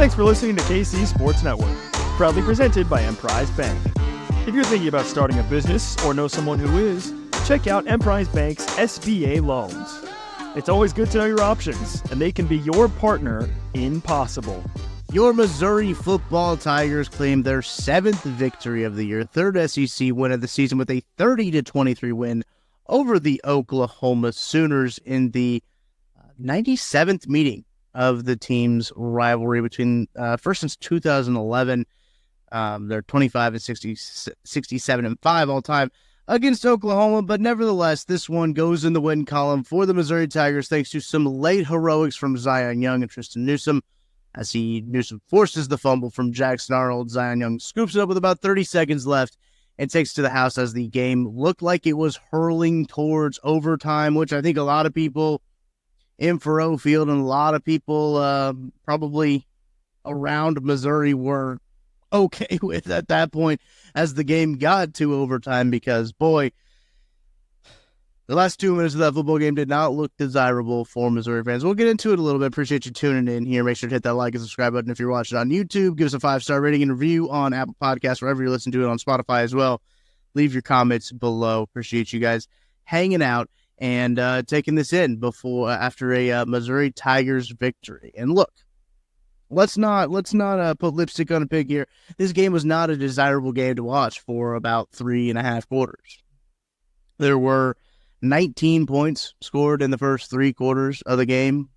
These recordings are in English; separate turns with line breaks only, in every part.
Thanks for listening to KC Sports Network, proudly presented by Emprise Bank. If you're thinking about starting a business or know someone who is, check out Emprise Bank's SBA loans. It's always good to know your options, and they can be your partner in possible.
Your Missouri football Tigers claimed their 7th victory of the year, 3rd SEC win of the season with a 30-23 win over the Oklahoma Sooners in the 97th meeting of the team's rivalry between first since 2011. They're 25-67-5 all time against Oklahoma, but nevertheless, this one goes in the win column for the Missouri Tigers thanks to some late heroics from Zion Young and Tristan Newsome. Newsome forces the fumble from Jackson Arnold. Zion Young scoops it up with about 30 seconds left and takes to the house as the game looked like it was hurling towards overtime, which I think a lot of people in Faurot Field and a lot of people probably around Missouri were okay with at that point as the game got to overtime because, boy, the last 2 minutes of that football game did not look desirable for Missouri fans. We'll get into it a little bit. Appreciate you tuning in here. Make sure to hit that like and subscribe button if you're watching on YouTube. Give us a 5-star rating and review on Apple Podcasts, wherever you listen to it, on Spotify as well. Leave your comments below. Appreciate you guys hanging out and taking this in after a Missouri Tigers victory. And look, let's not put lipstick on a pig here. This game was not a desirable game to watch for about 3.5 quarters. There were 19 points scored in the first 3 quarters of the game,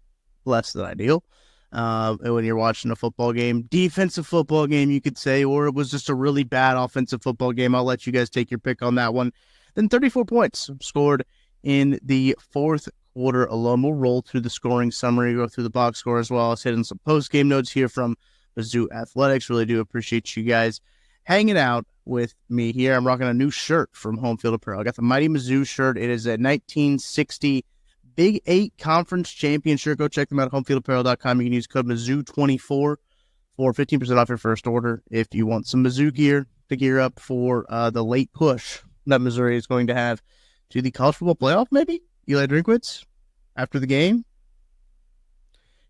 less than ideal. When you're watching a football game, defensive football game, you could say, or it was just a really bad offensive football game. I'll let you guys take your pick on that one. Then 34 points scored in the 4th quarter alone. We'll roll through the scoring summary, go through the box score as well as hitting some post-game notes here from Mizzou Athletics. Really do appreciate you guys hanging out with me here. I'm rocking a new shirt from Home Field Apparel. I got the Mighty Mizzou shirt. It is a 1960 Big 8 Conference Champion shirt. Go check them out at homefieldapparel.com. You can use code Mizzou24 for 15% off your first order if you want some Mizzou gear to gear up for the late push that Missouri is going to have to the college football playoff, maybe? Eli Drinkwitz, after the game,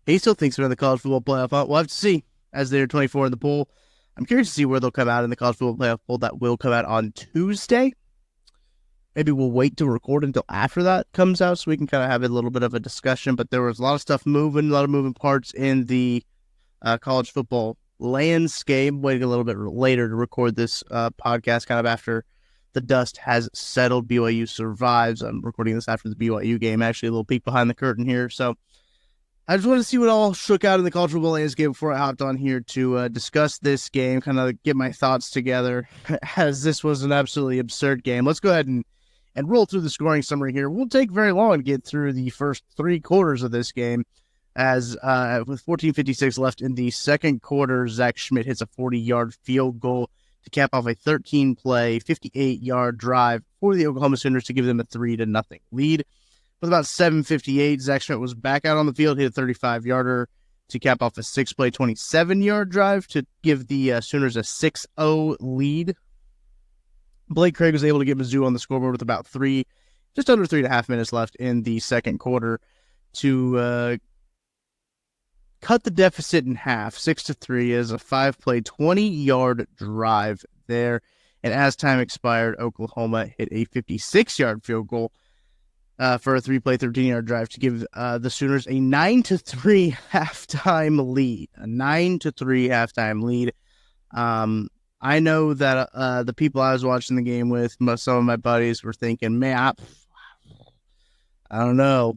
he still thinks they're in the college football playoff. We'll have to see as they're 24 in the poll. I'm curious to see where they'll come out in the college football playoff poll that will come out on Tuesday. Maybe we'll wait to record until after that comes out so we can kind of have a little bit of a discussion. But there was a lot of stuff moving, a lot of moving parts in the college football landscape. Waiting a little bit later to record this podcast kind of after the dust has settled. BYU survives. I'm recording this after the BYU game. Actually, a little peek behind the curtain here. So I just wanted to see what all shook out in the college football landscape before I hopped on here to discuss this game, kind of get my thoughts together, as this was an absolutely absurd game. Let's go ahead and roll through the scoring summary here. Won't take very long to get through the first 3 quarters of this game, as with 14:56 left in the second quarter, Zach Schmidt hits a 40-yard field goal to cap off a 13-play, 58-yard drive for the Oklahoma Sooners to give them a 3-0 lead. With about 7:58, Zach Schmidt was back out on the field, hit a 35-yarder to cap off a 6-play, 27-yard drive to give the Sooners a 6-0 lead. Blake Craig was able to get Mizzou on the scoreboard with about just under 3.5 minutes left in the second quarter to cut the deficit in half, 6-3, as a 5-play, 20-yard drive there. And as time expired, Oklahoma hit a 56-yard field goal for a 3-play, 13-yard drive to give the Sooners a 9-3 halftime lead. A 9-3 halftime lead. I know that the people I was watching the game with, some of my buddies, were thinking, man, I don't know.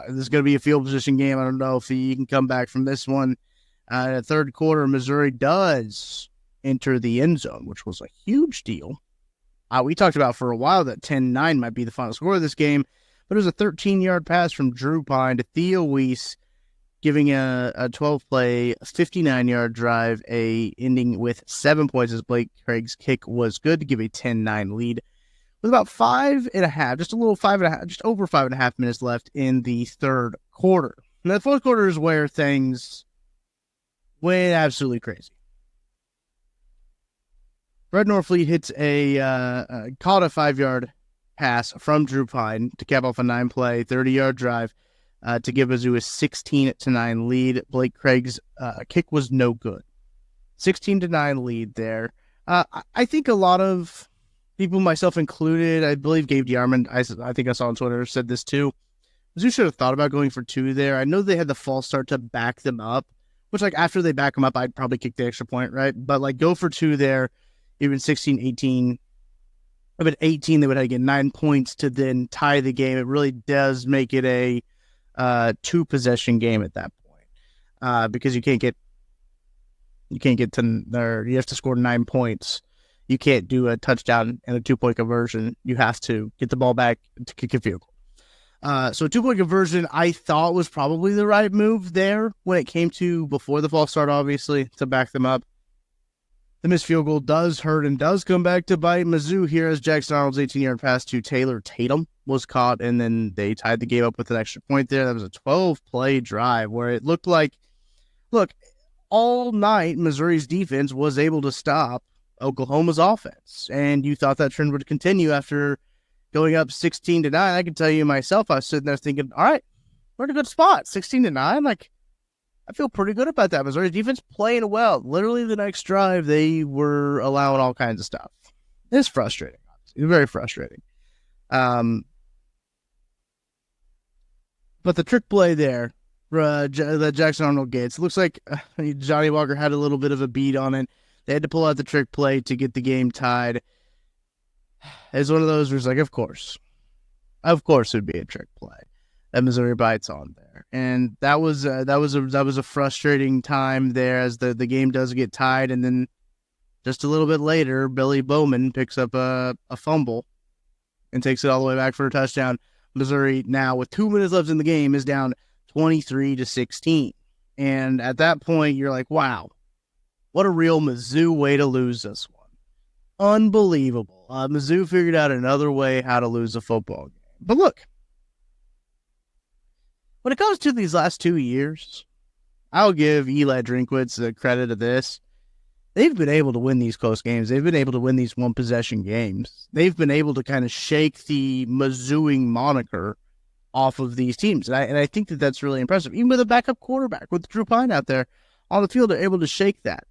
This is going to be a field position game. I don't know if you can come back from this one. In the third quarter, Missouri does enter the end zone, which was a huge deal. We talked about for a while that 10-9 might be the final score of this game, but it was a 13-yard pass from Drew Pine to Theo Weiss, giving a 12-play, 59-yard drive, ending with 7 points as Blake Craig's kick was good to give a 10-9 lead. With about 5.5, just over 5.5 minutes left in the third quarter. And the fourth quarter is where things went absolutely crazy. Fred Norfleet hits caught a 5-yard pass from Drew Pine to cap off a 9-play, 30-yard drive to give Mizzou a 16-9 lead. Blake Craig's kick was no good. 16-9 lead there. I think a lot of people, myself included, I believe Gabe DeArmond, I think I saw on Twitter, said this too. Mizzou should have thought about going for 2 there. I know they had the false start to back them up, which, like, after they back them up, I'd probably kick the extra point, right? But, like, go for 2 there, even 16-18. If at 18, they would have to get 9 points to then tie the game. It really does make it a 2-possession game at that point, because you can't get to there. You have to score 9 points. You can't do a touchdown and a 2-point conversion. You have to get the ball back to kick a field goal. So a 2-point conversion, I thought, was probably the right move there when it came to before the false start, obviously, to back them up. The missed field goal does hurt and does come back to bite Mizzou here as Jackson Arnold's 18-yard pass to Taylor Tatum was caught, and then they tied the game up with an extra point there. That was a 12-play drive where it looked like, look, all night Missouri's defense was able to stop Oklahoma's offense, and you thought that trend would continue after going up 16-9. I can tell you myself, I was sitting there thinking, all right, we're in a good spot. 16-9, like, I feel pretty good about that. Missouri defense playing well. Literally the next drive, they were allowing all kinds of stuff. It's frustrating. It's very frustrating. But the trick play there that Jackson Arnold gets, looks like Johnny Walker had a little bit of a beat on it. They had to pull out the trick play to get the game tied. It's one of those where it's like, of course it would be a trick play that Missouri bites on there, and that was a frustrating time there as the game does get tied, and then just a little bit later, Billy Bowman picks up a fumble and takes it all the way back for a touchdown. Missouri now, with 2 minutes left in the game, is down 23-16, and at that point, you're like, wow, what a real Mizzou way to lose this one. Unbelievable. Mizzou figured out another way how to lose a football game. But look, when it comes to these last 2 years, I'll give Eli Drinkwitz the credit of this. They've been able to win these close games. They've been able to win these one-possession games. They've been able to kind of shake the Mizzouing moniker off of these teams. And I think that that's really impressive. Even with a backup quarterback, with Drew Pine out there on the field, they're able to shake that.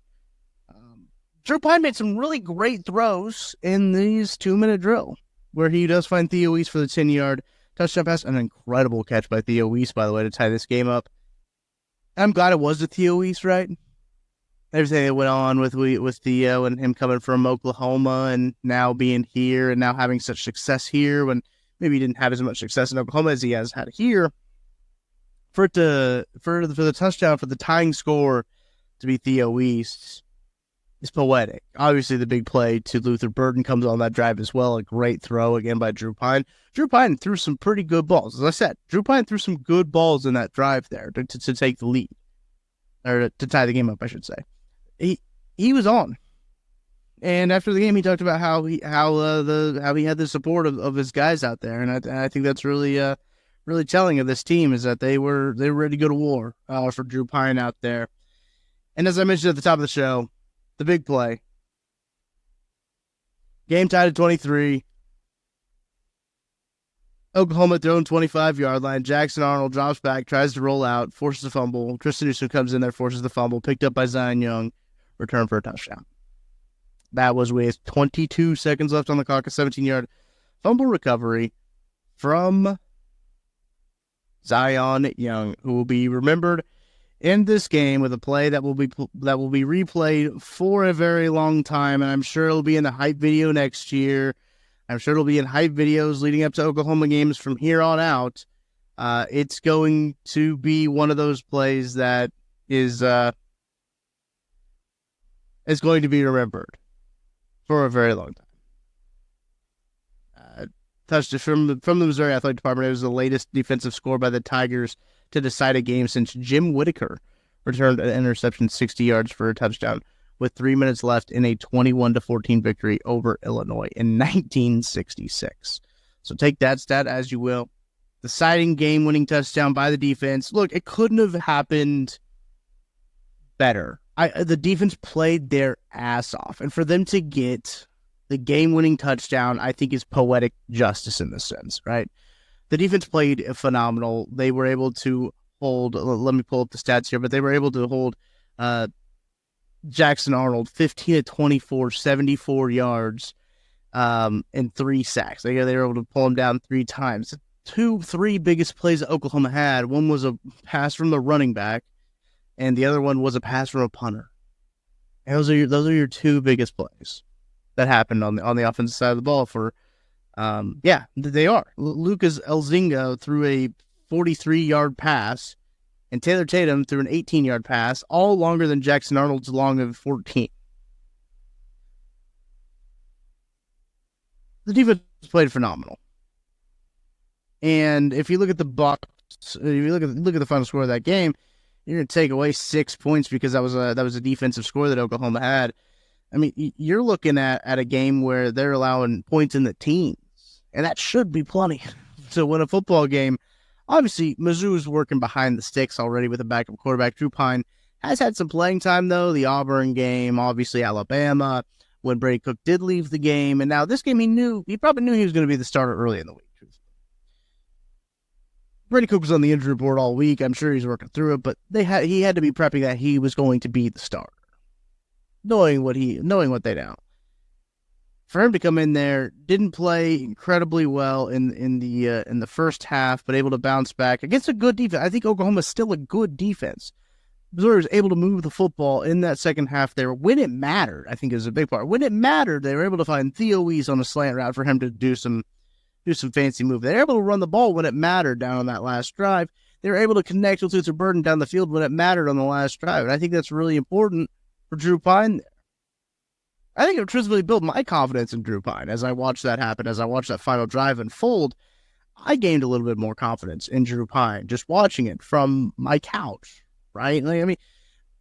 Drew Pine made some really great throws in these 2-minute drill, where he does find Theo Weiss for the 10-yard touchdown pass. An incredible catch by Theo Weiss, by the way, to tie this game up. I'm glad it was the Theo Weiss, right? Everything that went on with Theo and him coming from Oklahoma and now being here and now having such success here when maybe he didn't have as much success in Oklahoma as he has had here. For the touchdown, for the tying score to be Theo Weiss, is poetic. Obviously, the big play to Luther Burden comes on that drive as well. A great throw again by Drew Pine. Drew Pine threw some pretty good balls. As I said, Drew Pine threw some good balls in that drive there to take the lead, or to tie the game up, I should say. He was on, and after the game, he talked about how he had the support of his guys out there, and I think that's really telling of this team, is that they were ready to go to war for Drew Pine out there. And as I mentioned at the top of the show, the big play. Game tied at 23. Oklahoma at their own 25-yard line. Jackson Arnold drops back, tries to roll out, forces a fumble. Tristan Newsom comes in there, forces the fumble, picked up by Zion Young, returned for a touchdown. That was with 22 seconds left on the clock, a 17-yard fumble recovery from Zion Young, who will be remembered in this game with a play that will be replayed for a very long time, and I'm sure it'll be in the hype video next year. I'm sure it'll be in hype videos leading up to Oklahoma games from here on out. It's going to be one of those plays that is going to be remembered for a very long time. Touched it from the Missouri Athletic Department. It was the latest defensive score by the Tigers to decide a game since Jim Whitaker returned an interception 60 yards for a touchdown with 3 minutes left in a 21-14 victory over Illinois in 1966. So take that stat as you will. Deciding game-winning touchdown by the defense. Look, it couldn't have happened better. The defense played their ass off, and for them to get the game-winning touchdown, I think is poetic justice in this sense, right? The defense played phenomenal. They were able to hold, let me pull up the stats here, but they were able to hold Jackson Arnold 15 to 24, 74 yards, and 3 sacks. They were able to pull him down 3 times. 3 biggest plays that Oklahoma had. One was a pass from the running back, and the other one was a pass from a punter. And those are your 2 biggest plays that happened on the offensive side of the ball for, they are. Lucas Elzinga threw a 43-yard pass, and Taylor Tatum threw an 18-yard pass, all longer than Jackson Arnold's long of 14. The defense played phenomenal. And if you look at the box, if you look at the final score of that game, you're going to take away 6 points because that was a defensive score that Oklahoma had. I mean, you're looking at a game where they're allowing points in the teens, and that should be plenty to win a football game. Obviously, Mizzou's working behind the sticks already with a backup quarterback. Drew Pine has had some playing time, though. The Auburn game, obviously Alabama, when Brady Cook did leave the game. And now this game, he probably knew he was going to be the starter early in the week. Brady Cook was on the injury report all week. I'm sure he's working through it, but he had to be prepping that he was going to be the starter, knowing what they know. For him to come in there, didn't play incredibly well in the first half, but able to bounce back against a good defense. I think Oklahoma's still a good defense. Missouri was able to move the football in that second half there when it mattered. I think is a big part. When it mattered, they were able to find Theo Weiss on a slant route for him to do some fancy move. They were able to run the ball when it mattered down on that last drive. They were able to connect with Luther Burden down the field when it mattered on the last drive, and I think that's really important for Drew Pine there. I think it truthfully built my confidence in Drew Pine as I watched that happen, as I watched that final drive unfold. I gained a little bit more confidence in Drew Pine just watching it from my couch, right? Like, I mean,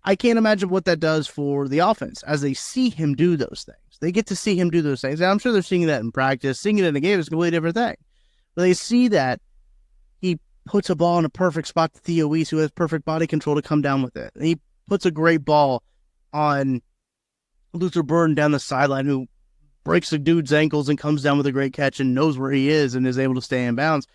I can't imagine what that does for the offense as they see him do those things. They get to see him do those things. And I'm sure they're seeing that in practice. Seeing it in the game is a completely different thing. But they see that he puts a ball in a perfect spot to Theo Weiss, who has perfect body control to come down with it. And he puts a great ball on Luther Burden down the sideline, who breaks the dude's ankles and comes down with a great catch and knows where he is and is able to stay in bounds.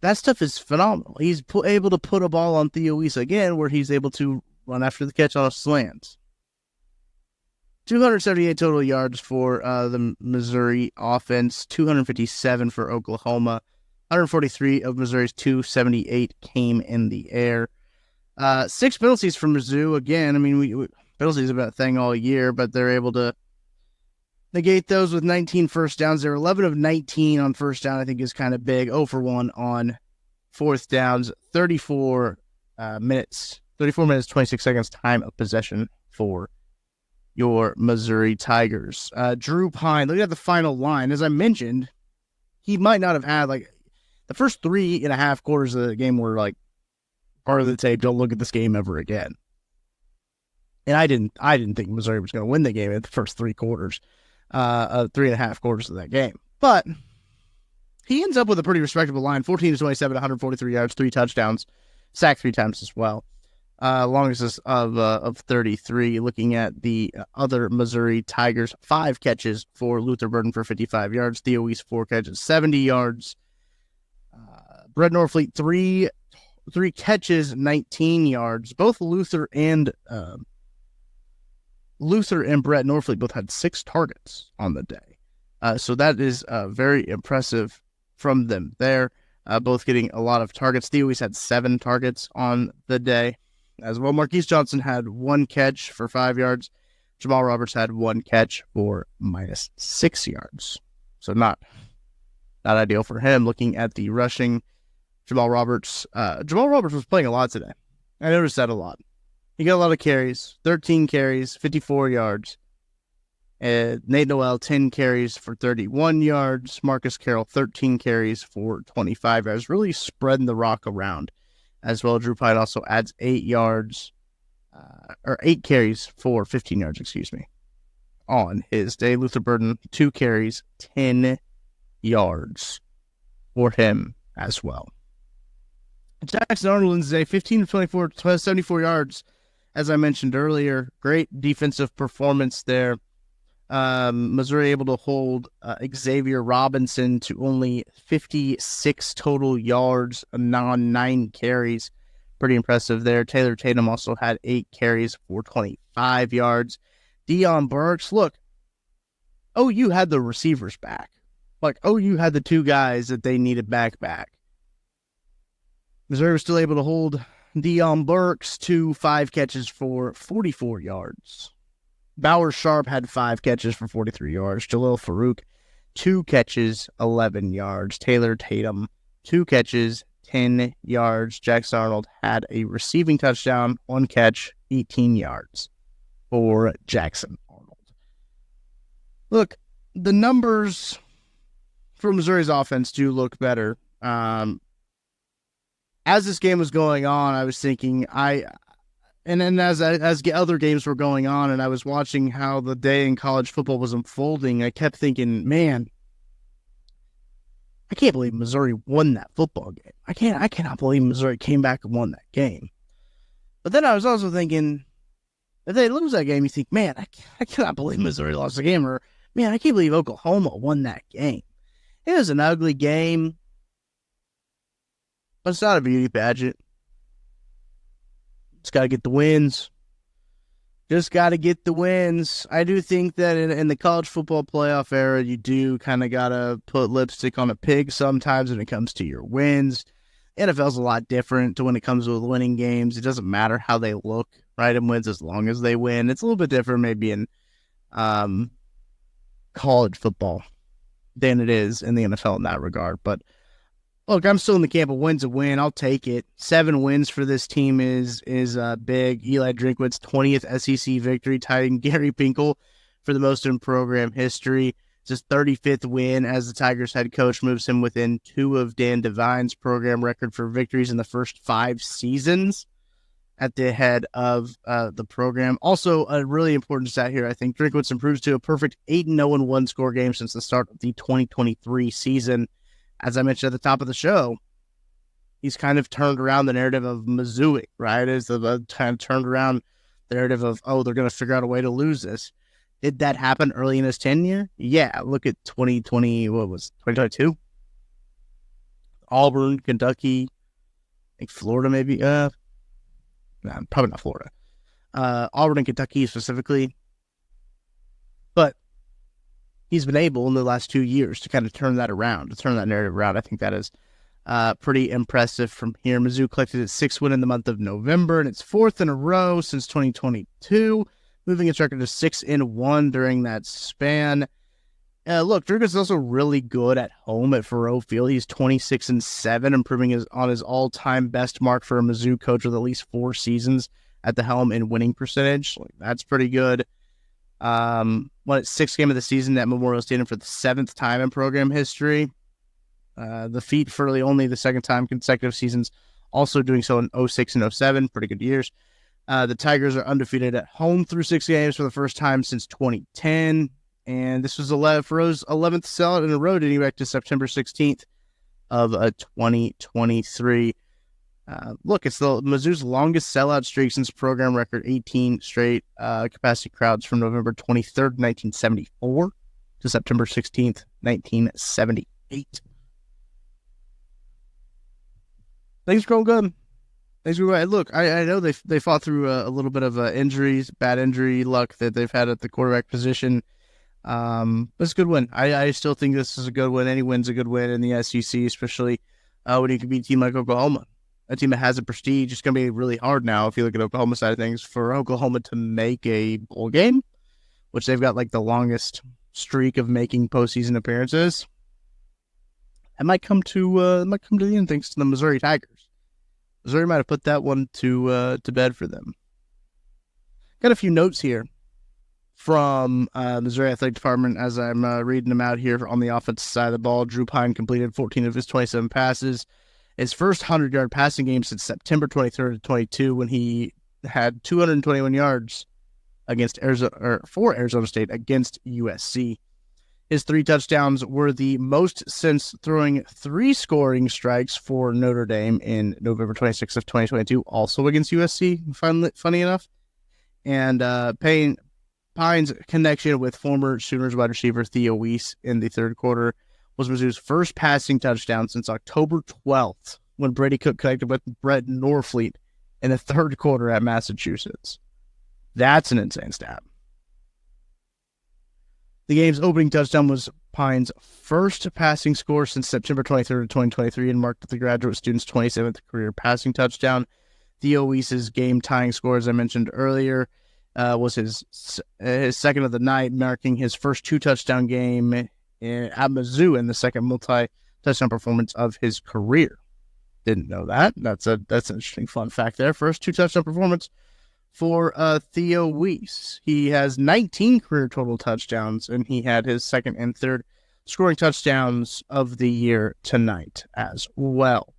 That stuff is phenomenal. He's able to put a ball on Theo Weiss again where he's able to run after the catch on a slant. 278 total yards for the Missouri offense, 257 for Oklahoma. 143 of Missouri's 278 came in the air. 6 penalties for Mizzou. Again, I mean, penalties have been a thing all year, but they're able to negate those with 19 first downs. They're 11 of 19 on first down, I think is kind of big. 0 for 1 on fourth downs. 34 minutes, 26 seconds time of possession for your Missouri Tigers. Drew Pine, looking at the final line, as I mentioned, he might not have had, like, the first 3.5 quarters of the game were like part of the tape. Don't look at this game ever again. And I didn't think Missouri was going to win the game at the first 3 quarters, 3.5 quarters of that game. But he ends up with a pretty respectable line: 14 to 27, 143 yards, 3 touchdowns, sacked 3 times as well. Longest of 33. Looking at the other Missouri Tigers, 5 catches for Luther Burden for 55 yards. Theo Weiss 4 catches, 70 yards. Brett Norfleet 3 catches, 19 yards. Both Luther and Brett Norfleet both had 6 targets on the day. So that is very impressive from them there. Both getting a lot of targets. Theo Weiss had 7 targets on the day as well. Marquise Johnson had 1 catch for 5 yards. Jamal Roberts had 1 catch for -6 yards. So not ideal for him. Looking at the rushing, Jamal Roberts was playing a lot today. I noticed that a lot. He got a lot of carries, 13 carries, 54 yards. Nate Noel, 10 carries for 31 yards. Marcus Carroll, 13 carries for 25 yards. Really spreading the rock around as well. Drew Pine also adds 8 carries for 15 yards, on his day. Luther Burden, 2 carries, 10 yards for him as well. Jackson Arnold today, 15 to 24, 74 yards. As I mentioned earlier, great defensive performance there Missouri able to hold Xavier Robinson to only 56 total yards on 9 carries. Pretty impressive there. Taylor Tatum also had 8 carries for 25 yards. Deion Burks, look, OU had the receivers back. Like, OU had the 2 guys that they needed back. Missouri was still able to hold Deion Burks to 5 catches for 44 yards. Bowers Sharp had 5 catches for 43 yards. Jalil Farouk, 2 catches, 11 yards. Taylor Tatum, 2 catches, 10 yards. Jackson Arnold had a receiving touchdown, 1 catch, 18 yards for Jackson Arnold. Look, the numbers for Missouri's offense do look better. As this game was going on, I was thinking, as other games were going on, and I was watching how the day in college football was unfolding, I kept thinking, man, I can't believe Missouri won that football game. I cannot believe Missouri came back and won that game. But then I was also thinking, if they lose that game, you think, man, I cannot believe Missouri lost the game, or man, I can't believe Oklahoma won that game. It was an ugly game, but it's not a beauty pageant. Just got to get the wins. Just got to get the wins. I do think that in the college football playoff era, you do kind of got to put lipstick on a pig sometimes when it comes to your wins. NFL's a lot different to when it comes to winning games. It doesn't matter how they look, right? And wins as long as they win. It's a little bit different maybe in college football than it is in the NFL in that regard. But look, I'm still in the camp of win's a win. I'll take it. 7 wins for this team is big. Eli Drinkwitz's 20th SEC victory, tying Gary Pinkel for the most in program history. It's his 35th win as the Tigers head coach, moves him within 2 of Dan Devine's program record for victories in the first 5 seasons at the head of the program. Also, a really important stat here, I think Drinkwitz improves to a perfect 8-0 one-score game since the start of the 2023 season. As I mentioned at the top of the show, he's kind of turned around the narrative of Mizzou, right? As the kind of turned around the narrative of, they're going to figure out a way to lose this. Did that happen early in his tenure? Yeah, look at 2022? Auburn, Kentucky, I think Florida maybe. Probably not Florida. Auburn and Kentucky specifically. But he's been able in the last 2 years to kind of turn that around, to turn that narrative around. I think that is pretty impressive from here. Mizzou collected its 6th win in the month of November, and its 4th in a row since 2022, moving its record to 6-1 during that span. Look, Drew's is also really good at home at Faurot Field. He's 26-7, improving on his all-time best mark for a Mizzou coach with at least 4 seasons at the helm in winning percentage. That's pretty good. Won its 6th game of the season at Memorial Stadium for the 7th time in program history. The feat for only the 2nd time consecutive seasons, also doing so in 06 and 07, pretty good years. The Tigers are undefeated at home through 6 games for the first time since 2010. And this was Faurot's 11th sellout in a row, dating back to September 16th of 2023. Look, it's the Mizzou's longest sellout streak since program record, 18 straight capacity crowds from November 23rd, 1974 to September 16th, 1978. Things going good. Things going good. Look, I know they fought through a little bit of injuries, bad injury luck that they've had at the quarterback position. But it's a good win. I still think this is a good win. Any win's a good win in the SEC, especially when you can beat a team like Oklahoma. A team that has a prestige. It's going to be really hard now, if you look at Oklahoma side of things, for Oklahoma to make a bowl game, which they've got the longest streak of making postseason appearances. It might come to the end thanks to the Missouri Tigers. Missouri might have put that one to bed for them. Got a few notes here from Missouri Athletic Department as I'm reading them out here on the offensive side of the ball. Drew Pine completed 14 of his 27 passes. His first 100-yard passing game since September 23rd of 22, when he had 221 yards for Arizona State against USC. His 3 touchdowns were the most since throwing 3 scoring strikes for Notre Dame in November 26th of 2022, also against USC, funny enough. And Payne Pine's connection with former Sooners wide receiver Theo Weiss in the third quarter was Mizzou's first passing touchdown since October 12th, when Brady Cook connected with Brett Norfleet in the third quarter at Massachusetts. That's an insane stat. The game's opening touchdown was Pine's first passing score since September 23rd, 2023, and marked the graduate student's 27th career passing touchdown. Theo Weiss's game-tying score, as I mentioned earlier, was his second of the night, marking his first two-touchdown game at Mizzou and the second multi-touchdown performance of his career. Didn't know that. That's an interesting fun fact there. First two-touchdown performance for Theo Weiss. He has 19 career total touchdowns, and he had his second and third scoring touchdowns of the year tonight as well.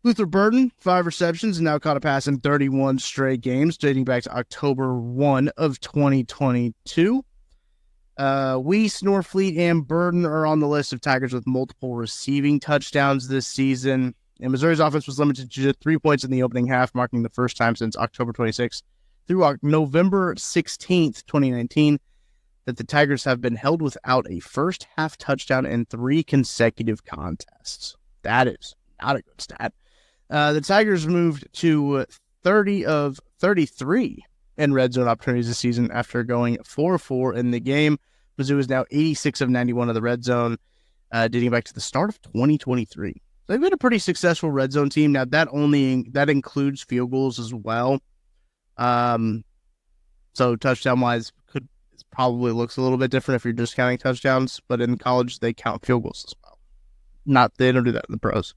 Luther Burden, 5 receptions, and now caught a pass in 31 straight games, dating back to October 1 of 2022. Weiss, Norfleet, and Burden are on the list of Tigers with multiple receiving touchdowns this season. And Missouri's offense was limited to just 3 points in the opening half, marking the first time since October 26th through November 16th, 2019, that the Tigers have been held without a first half touchdown in 3 consecutive contests. That is not a good stat. The Tigers moved to 30 of 33 in red zone opportunities this season after going 4-4 in the game. Mizzou is now 86 of 91 of the red zone, dating back to the start of 2023. They've been a pretty successful red zone team. Now that includes field goals as well. So touchdown wise, probably looks a little bit different if you're just counting touchdowns, but in college they count field goals as well. They don't do that in the pros.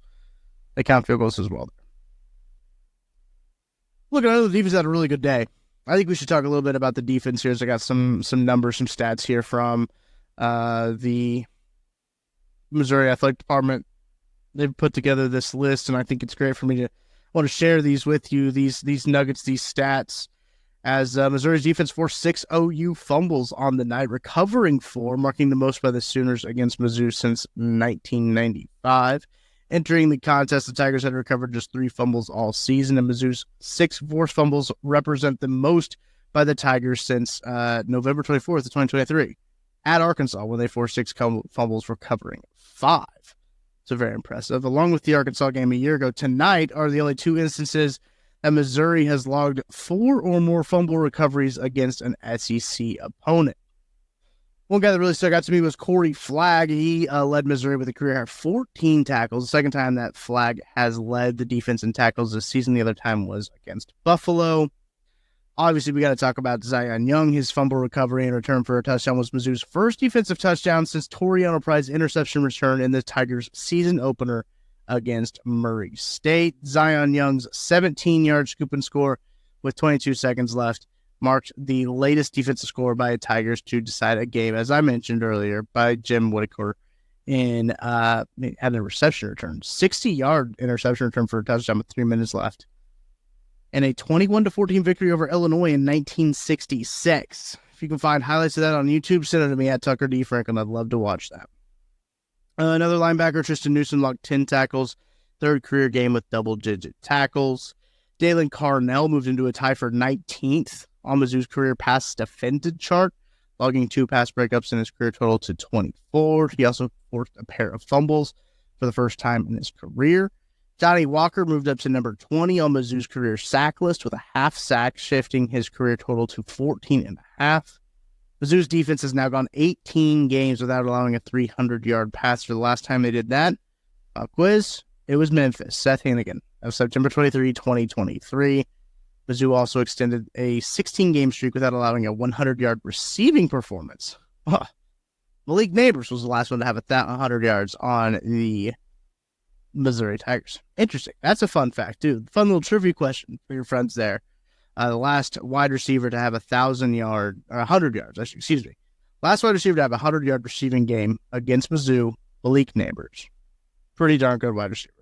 They count field goals as well. Look, I know the defense had a really good day. I think we should talk a little bit about the defense here. So I got some numbers, some stats here from the Missouri Athletic Department. They've put together this list, and I think it's great for me to want to share these with you, these nuggets, these stats, as Missouri's defense forced 6 OU fumbles on the night, recovering 4, marking the most by the Sooners against Mizzou since 1995. Entering the contest, the Tigers had recovered just 3 fumbles all season, and Mizzou's 6 forced fumbles represent the most by the Tigers since November 24th of 2023 at Arkansas, when they forced 6 fumbles, recovering 5. So very impressive. Along with the Arkansas game a year ago, tonight are the only 2 instances that Missouri has logged 4 or more fumble recoveries against an SEC opponent. One guy that really stuck out to me was Corey Flagg. He led Missouri with a career 14 tackles. The second time that Flagg has led the defense in tackles this season. The other time was against Buffalo. Obviously, we got to talk about Zion Young. His fumble recovery and return for a touchdown was Mizzou's first defensive touchdown since Toriano Pride's interception return in the Tigers' season opener against Murray State. Zion Young's 17-yard scoop and score with 22 seconds left marked the latest defensive score by the Tigers to decide a game, as I mentioned earlier, by Jim Whitaker in had a reception return. 60-yard interception return for a touchdown with 3 minutes left. And a 21-14 victory over Illinois in 1966. If you can find highlights of that on YouTube, send it to me at Tucker D. Franklin. I'd love to watch that. Another linebacker, Tristan Newsom, logged 10 tackles, third career game with double-digit tackles. Dalen Carnell moved into a tie for 19th on Mizzou's career pass defended chart, logging 2 pass breakups in his career total to 24. He also forced a pair of fumbles for the first time in his career. Johnny Walker moved up to number 20 on Mizzou's career sack list with a half sack, shifting his career total to 14.5. Mizzou's defense has now gone 18 games without allowing a 300-yard pass. For the last time they did that, quiz, it was Memphis, Seth Hannigan, of September 23, 2023. Mizzou also extended a 16-game streak without allowing a 100-yard receiving performance. Malik Neighbors was the last one to have 100 yards on the Missouri Tigers. Interesting. That's a fun fact, too. Fun little trivia question for your friends there. The last wide receiver to have 100 yards, excuse me. Last wide receiver to have a 100-yard receiving game against Mizzou, Malik Neighbors. Pretty darn good wide receiver.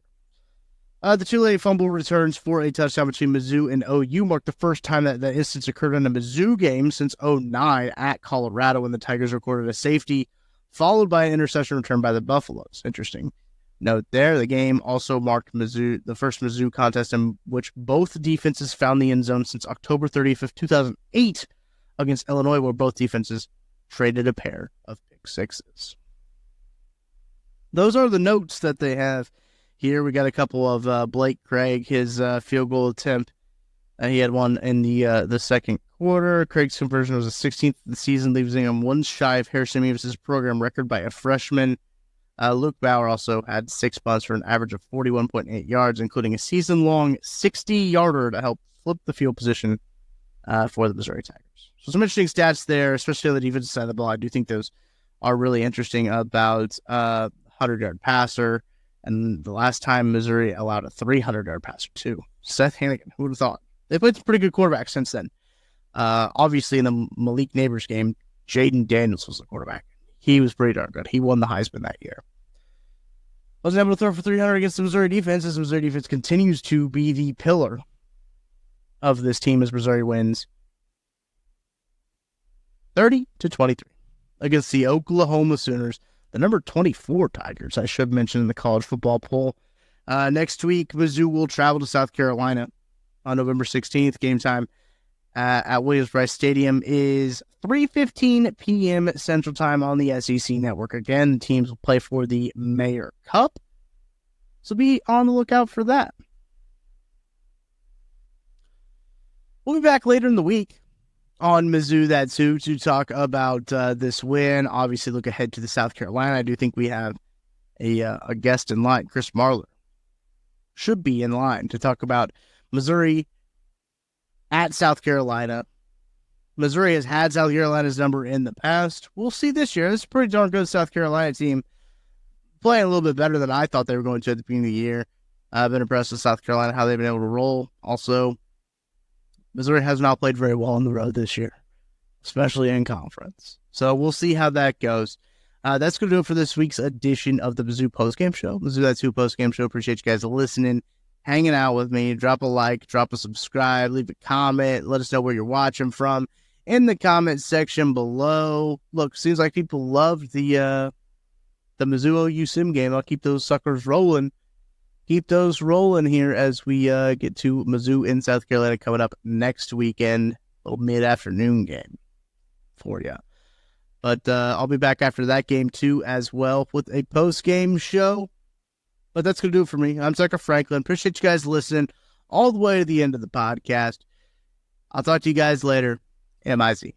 The 2 late fumble returns for a touchdown between Mizzou and OU marked the first time that instance occurred in a Mizzou game since 2009 at Colorado, when the Tigers recorded a safety, followed by an interception return by the Buffaloes. Interesting note there. The game also marked the first Mizzou contest in which both defenses found the end zone since October 30th of 2008 against Illinois, where both defenses traded a pair of pick sixes. Those are the notes that they have here. We got a couple of Blake Craig, his field goal attempt. He had one in the second quarter. Craig's conversion was the 16th of the season, leaving him one shy of Harrison Mevis' program record by a freshman. Luke Bauer also had 6 punts for an average of 41.8 yards, including a season-long 60-yarder to help flip the field position for the Missouri Tigers. So some interesting stats there, especially on the defensive side of the ball. I do think those are really interesting about 100-yard passer, and the last time Missouri allowed a 300-yard passer too. Seth Hannigan, who would have thought? They played some pretty good quarterbacks since then. Obviously, in the Malik Neighbors game, Jaden Daniels was the quarterback. He was pretty darn good. He won the Heisman that year. Wasn't able to throw for 300 against the Missouri defense, as the Missouri defense continues to be the pillar of this team as Missouri wins 30-23 against the Oklahoma Sooners, the number 24 Tigers, I should mention in the college football poll. Next week, Mizzou will travel to South Carolina on November 16th. Game time at Williams-Brice Stadium is 3:15 p.m. Central Time on the SEC Network. Again, the teams will play for the Mayor Cup, so be on the lookout for that. We'll be back later in the week on Mizzou That Too to talk about this win. Obviously, look ahead to the South Carolina. I do think we have a guest in line. Chris Marler should be in line to talk about Missouri at South Carolina. Missouri has had South Carolina's number in the past. We'll see this year. This is a pretty darn good South Carolina team, playing a little bit better than I thought they were going to at the beginning of the year. I've been impressed with South Carolina, how they've been able to roll. Also, Missouri has not played very well on the road this year, especially in conference. So we'll see how that goes. That's going to do it for this week's edition of the Mizzou Postgame Show. Mizzou That Too Postgame Show. Appreciate you guys listening, hanging out with me. Drop a like, drop a subscribe, leave a comment. Let us know where you're watching from in the comment section below. Look, seems like people loved the Mizzou OU Sim game. I'll keep those suckers rolling. Keep those rolling here as we get to Mizzou in South Carolina coming up next weekend. A little mid-afternoon game for you. But I'll be back after that game too as well with a post-game show. But that's going to do it for me. I'm Tucker Franklin. Appreciate you guys listening all the way to the end of the podcast. I'll talk to you guys later. MIZ.